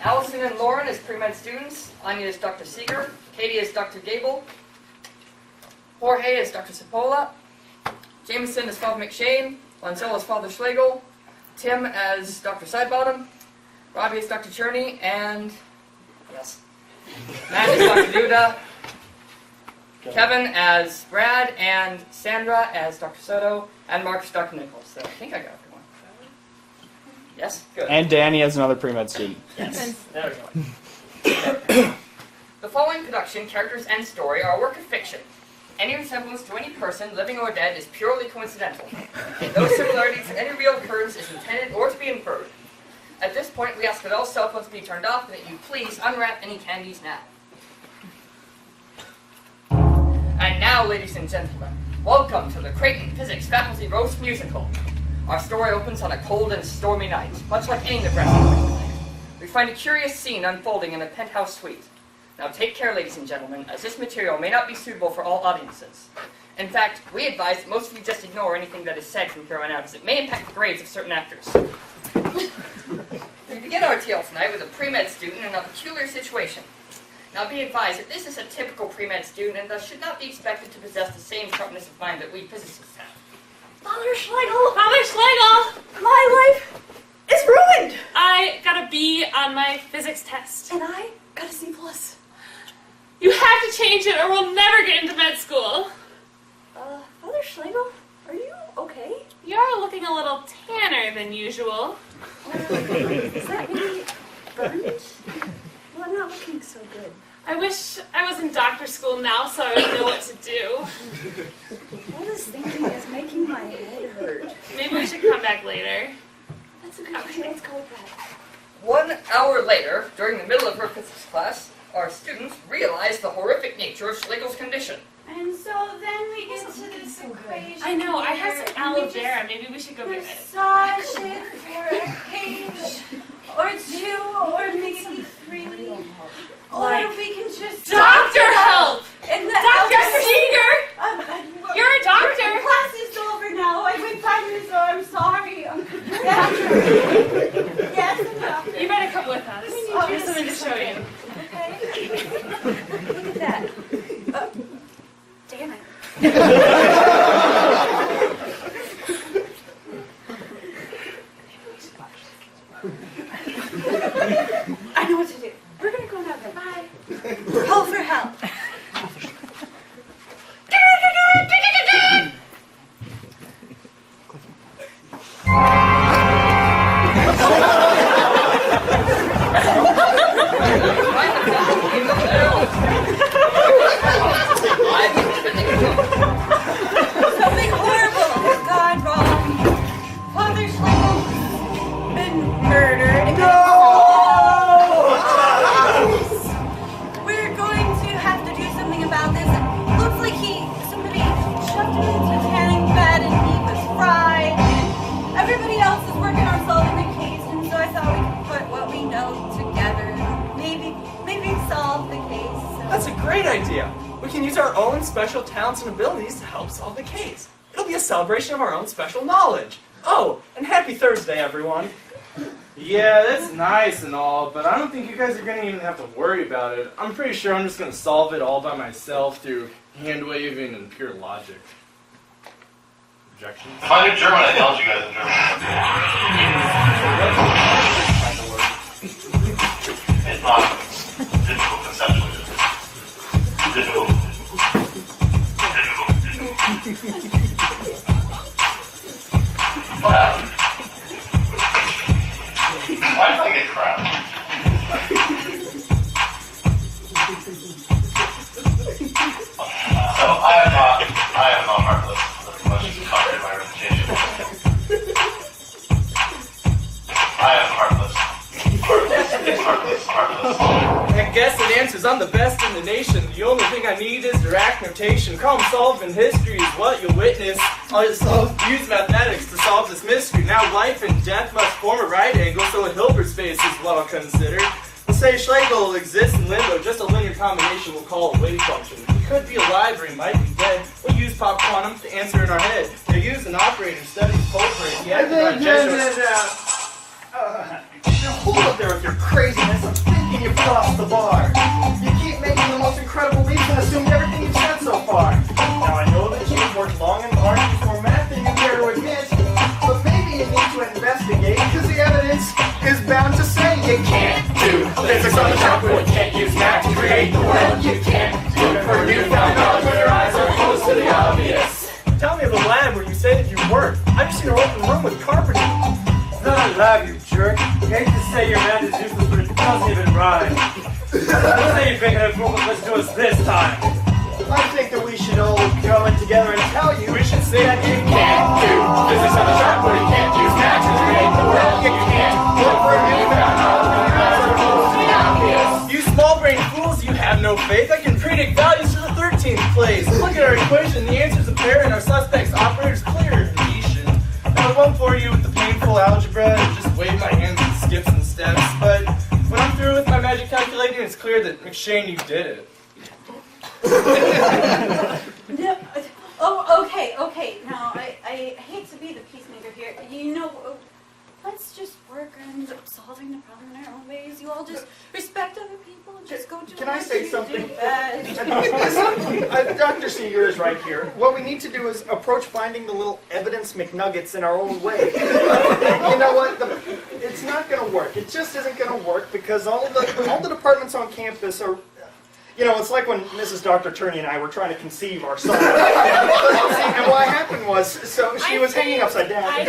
Allison and Lauren as pre-med students. Anya is Dr. Seeger. Katie is Dr. Gable. Jorge is Dr. Cipolla. Jameson as Father McShane. Lanzell as Father Schlegel. Tim as Dr. Sidebottom. Robbie is Dr. Cherney. And, yes, Matt is Dr. Duda. Kevin as Brad. And Sandra as Dr. Soto. And Mark as Dr. Nichols. So I think I got everyone. Yes? Good. And Danny as another pre-med student. Yes. There we go. The following production, characters, and story are a work of fiction. Any resemblance to any person, living or dead, is purely coincidental. No similarity to any real occurrence is intended or to be inferred. At this point, we ask that all cell phones be turned off and that you please unwrap any candies now. And now, ladies and gentlemen, welcome to the Creighton Physics Faculty Roast Musical. Our story opens on a cold and stormy night, much like any Nebraska winter. We find a curious scene unfolding in a penthouse suite. Now take care, ladies and gentlemen, as this material may not be suitable for all audiences. In fact, we advise that most of you just ignore anything that is said from here on out, as it may impact the grades of certain actors. We begin our tale tonight with a pre-med student in a peculiar situation. Now be advised that this is a typical pre-med student and thus should not be expected to possess the same sharpness of mind that we physicists have. Father Schlegel! Father Schlegel! My life is ruined! I got a B on my physics test. And I got a C+. You have to change it or we'll never get into med school. Father Schlegel, are you okay? You're looking a little tanner than usual. Is that maybe burned? Well, I'm not looking so good. I wish I was in doctor school now so I would know what to do. All this thinking is making my head hurt. Maybe we should come back later. That's a good idea. Let's go with that. 1 hour later, during the middle of her physics class, our students realized the horrific nature of Schlegel's condition. And so then we get to this equation. I know, I have some aloe vera. Maybe we should go get it. Massage it for a page or two or maybe 3. Or we can just... Doctor help! And Dr. Seeger! You're a doctor! Class is over now. I went 5 minutes ago. I'm sorry. Yes, I'm a doctor. You better come with us. There's something to show you. Okay. Look at that. Damn it. I know what to do. We're going to go now then. Bye. Call for help. Something horrible has gone wrong. Father Schlegel's been murdered. We're going to have to do something about this. It looks like somebody shoved him into a tanning bed and he was fried. And everybody else is working on solving the case, and so I thought we could put what we know together and maybe solve the case. So. That's a great idea. We can use our own special talents and abilities to help solve the case. It'll be a celebration of our own special knowledge. Oh, and happy Thursday, everyone. Yeah, that's nice and all, but I don't think you guys are going to even have to worry about it. I'm pretty sure I'm just going to solve it all by myself through hand-waving and pure logic. Objections? If I knew German, I'd yell at you guys in German. It's not difficult conceptually. Difficult. What happened? Why did I get crap? So I am not heartless. The questions covered in my reputation. I am heartless. Heartless. I guess it answers I'm the best in the nation. The only thing I need is direct notation. Problem solving history is what you'll witness. I'll just use mathematics to solve this mystery. Now life and death must form a right angle, so a Hilbert space is well considered. Let's say Schlegel exists in limbo, just a linear combination we'll call a wave function. He could be alive or he might be dead. We'll use pop quantum to answer in our head. They use an operator, studies pulse rate. He has to Now hold up there with your craziness. I'm thinking you've crossed the bar. You keep making the most incredible leaps and assuming everything you've said so far. Now I know that you've worked long and hard to form math than you care to admit, but maybe you need to investigate, because the evidence is bound to say you can't do physics on the chalkboard, can't use math to create the world, you can't look for newfound knowledge when your eyes are close to the obvious. Tell me of a lab where you say that you work. I've just seen an open room with carpeting. It's not a lab, you jerk. I hate to say your math is useless, but it doesn't even rhyme. Let's say you pick it up, let's do us this time. I think that we should all come in together and tell you We should say that you can't do physics on the chalkboard, you can't use math to create the world, you can't look for newfound knowledge when your eyes are close to the obvious. You small-brained fools, you have no faith. I can predict values to the 13th place. Look at our equation, the answer's apparent. Our suspect's operator's clear. Nation. Now I won't bore you with the painful algebra and just wave my hands and skip some steps, but when I'm through with my magic calculating, it's clear that McShane, you did it. No, oh, okay. Now, I hate to be the peacemaker here. You know, let's just work on solving the problem in our own ways. You all just respect other people and just go do Can I what say you something? do best. Dr. Seeger is right here. What we need to do is approach finding the little evidence McNuggets in our own way. You know what? It's not going to work. It just isn't going to work because all the departments on campus are. You know, it's like when Mrs. Dr. Turney and I were trying to conceive our son. And what happened was, so she was hanging upside down. I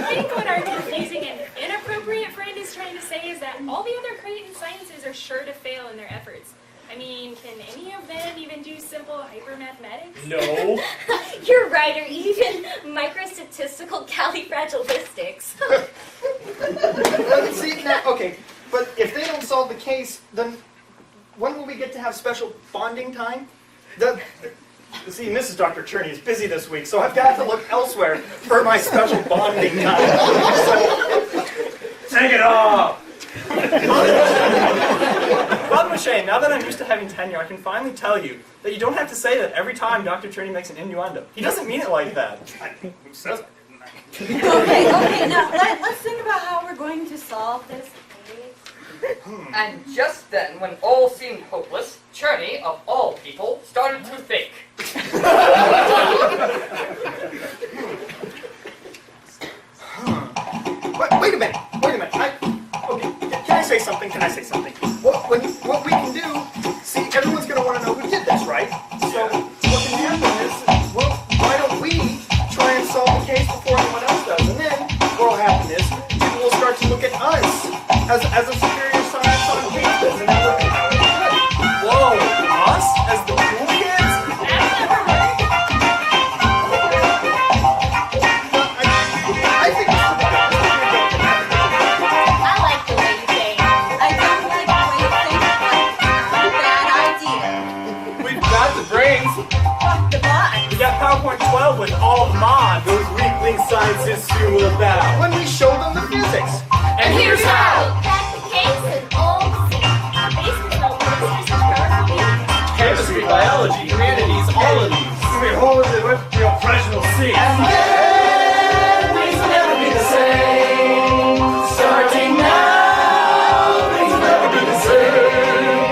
think what our confusing and inappropriate friend is trying to say is that all the other Creighton sciences are sure to fail in their efforts. I mean, can any of them even do simple hypermathematics? No. You're right, or even microstatistical califragilistics. See, now, okay, but if they don't solve the case, then when will we get to have special bonding time? See, Mrs. Dr. Turney is busy this week, so I've got to look elsewhere for my special bonding time. So, Take it off! Bob McShane, now that I'm used to having tenure, I can finally tell you that you don't have to say that every time Dr. Turney makes an innuendo. He doesn't mean it like that. who says I didn't? Okay, now let's think about how we're going to solve this case. And just then, when all seemed hopeless, Cherney, of all people, started to think. Wait a minute. Can I say something? What we can do, see, everyone's going to want to know who did this, right? So what can happen is, well, why don't we try and solve the case before anyone else does? And then what will happen is, people will start to look at us as a superior science on campus. And they'll look at how we do it. Whoa, us? As the cool kids? I think it's I like the way you think. I don't like the way you think, but bad idea. We've got the brains. Fuck the butt. We got PowerPoint 12 with all mods. those weakling scientists who about when we show them the physics. And here's how. Crack the case and all the basics of powerful. Chemistry, biology, humanities, all of these. Behold the real professional seat. Things will never be the same. Starting now, things will never be the same.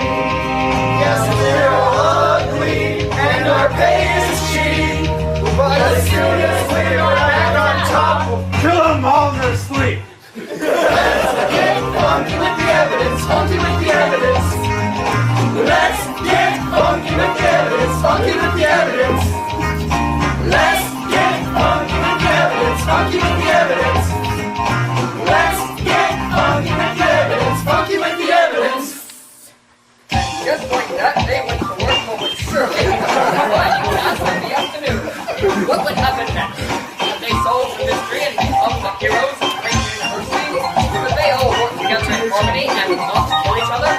Yes, we're all ugly, and our pay is cheap. But as soon as we are back on top, we'll Kill them all in their sleep. get funky with the evidence, funky with the evidence. Let's get funky with the evidence, funky with the evidence. Let's get funky with the evidence, funky with the evidence. Let's get funky with the evidence, funky with the evidence. Just like that, they went to work home with Shirley flying past in the afternoon. What would happen next? Would they solve the mystery and become the heroes of Creighton University? Would they all work together in harmony and not kill each other?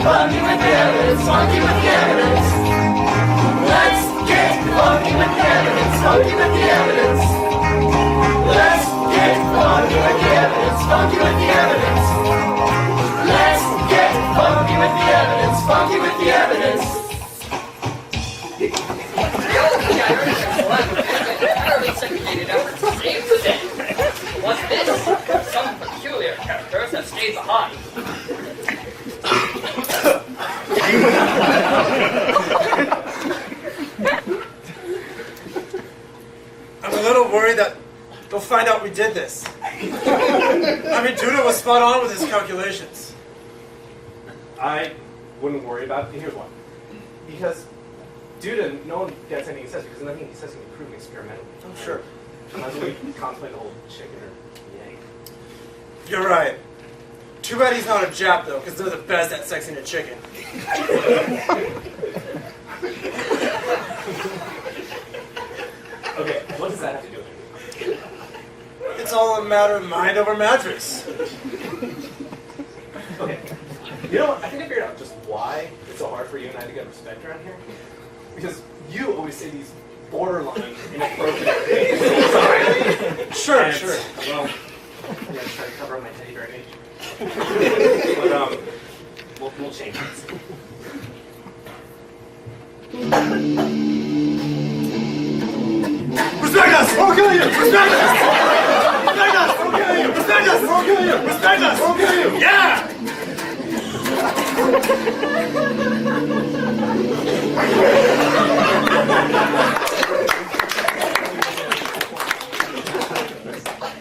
funky with the evidence, funky with the evidence. Let's get funky with the evidence, funky with the evidence. Let's get funky with the evidence, funky with the evidence. Let's get funky with the evidence, funky with the evidence. Entirely segregated efforts to save the day. What's this? Some peculiar characters have stayed behind. I'm a little worried that they'll find out we did this. I mean, Duda was spot on with his calculations. I wouldn't worry about it. Here's why. Because Duda, no one gets anything he says because nothing he says can be proven experimentally. I'm sure. Unless we contemplate the whole chicken or yay. You're right. Too bad he's not a Jap, though, because they're the best at sexing a chicken. Okay, what does that have to do with it? It's all a matter of mind over mattress. Okay. You know what? I think I figured out just why it's so hard for you and I to get respect around here. Because you always say these borderline inappropriate things. Sure, And, sure. Well, I'm going to try to cover up my teddy bear age. But, we'll change this. Respect us! We'll kill you! Respect us! Respect us! We'll kill you! Respect us! We'll kill you! Respect us! We'll kill you! Yeah!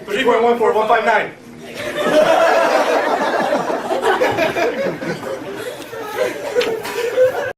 $3.14159.